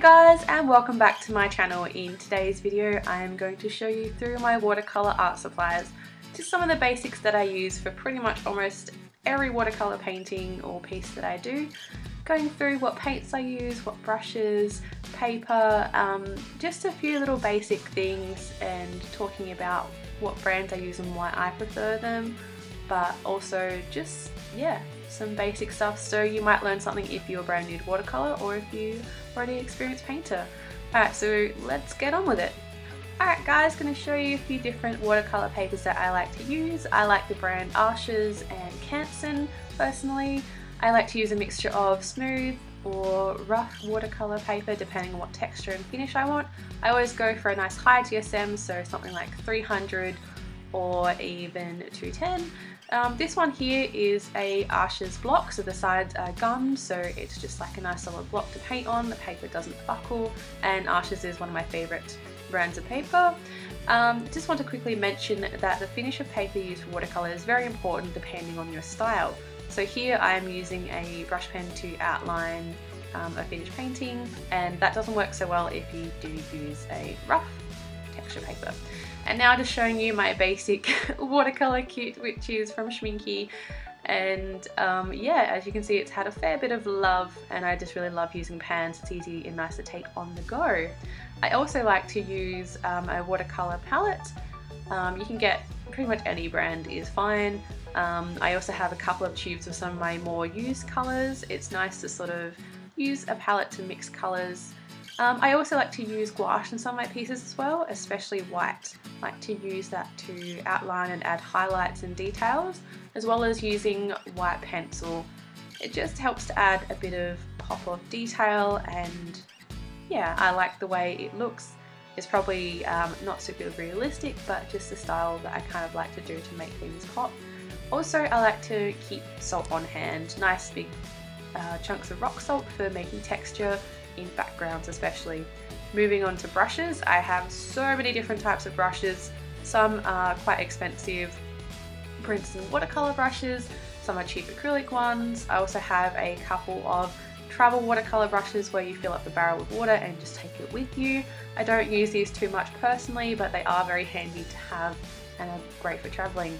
guys, and welcome back to my channel. In today's video I am going to show you through my watercolor art supplies, just some of the basics that I use for pretty much almost every watercolor painting or piece that I do. Going through what paints I use, what brushes, paper, just a few little basic things, and talking about what brands I use and why I prefer them, but also just, yeah, some basic stuff, so you might learn something if you're brand new to watercolor or if you're already experienced painter. Alright, so let's get on with it. Alright guys, going to show you a few different watercolor papers that I like to use. I like the brand Arches and Canson personally. I like to use a mixture of smooth or rough watercolor paper depending on what texture and finish I want. I always go for a nice high GSM, so something like 300 or even 210. This one here is a Arches block, so the sides are gummed, so it's just like a nice solid block to paint on. The paper doesn't buckle, and Arches is one of my favourite brands of paper. Just want to quickly mention that the finish of paper used for watercolour is very important depending on your style. So here I am using a brush pen to outline a finished painting, and that doesn't work so well if you do use a rough texture paper. And now just showing you my basic watercolor kit, which is from Schmincke, and yeah, as you can see, it's had a fair bit of love, and I just really love using pans. It's easy and nice to take on the go. I also like to use a watercolor palette. You can get pretty much any brand is fine. I also have a couple of tubes of some of my more used colors. It's nice to sort of use a palette to mix colors. I also like to use gouache in some of my pieces as well, especially white. I like to use that to outline and add highlights and details, as well as using white pencil. It just helps to add a bit of pop of detail, and yeah, I like the way it looks. It's probably not super realistic, but just the style that I kind of like to do to make things pop. Also, I like to keep salt on hand, nice big chunks of rock salt for making texture in backgrounds especially. Moving on to brushes, I have so many different types of brushes. Some are quite expensive Princeton watercolor brushes, some are cheap acrylic ones. I also have a couple of travel watercolor brushes where you fill up the barrel with water and just take it with you. I don't use these too much personally, but they are very handy to have and are great for traveling.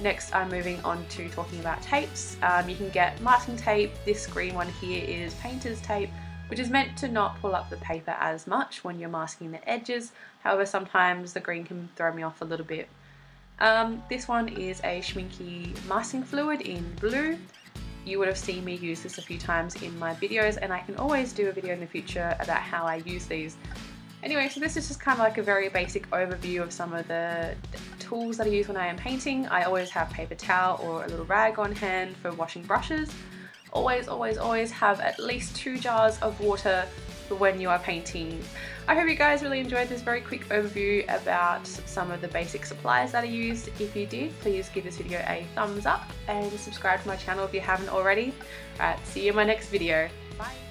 Next, I'm moving on to talking about tapes. You can get masking tape. This green one here is painter's tape, which is meant to not pull up the paper as much when you're masking the edges. However, sometimes the green can throw me off a little bit. This one is a Schmincke masking fluid in blue. You would have seen me use this a few times in my videos, and I can always do a video in the future about how I use these. Anyway, so this is just kind of like a very basic overview of some of the tools that I use when I am painting. I always have paper towel or a little rag on hand for washing brushes. Always, always, always have at least 2 jars of water for when you are painting. I hope you guys really enjoyed this very quick overview about some of the basic supplies that I used. If you did, please give this video a thumbs up and subscribe to my channel if you haven't already. Alright, see you in my next video. Bye!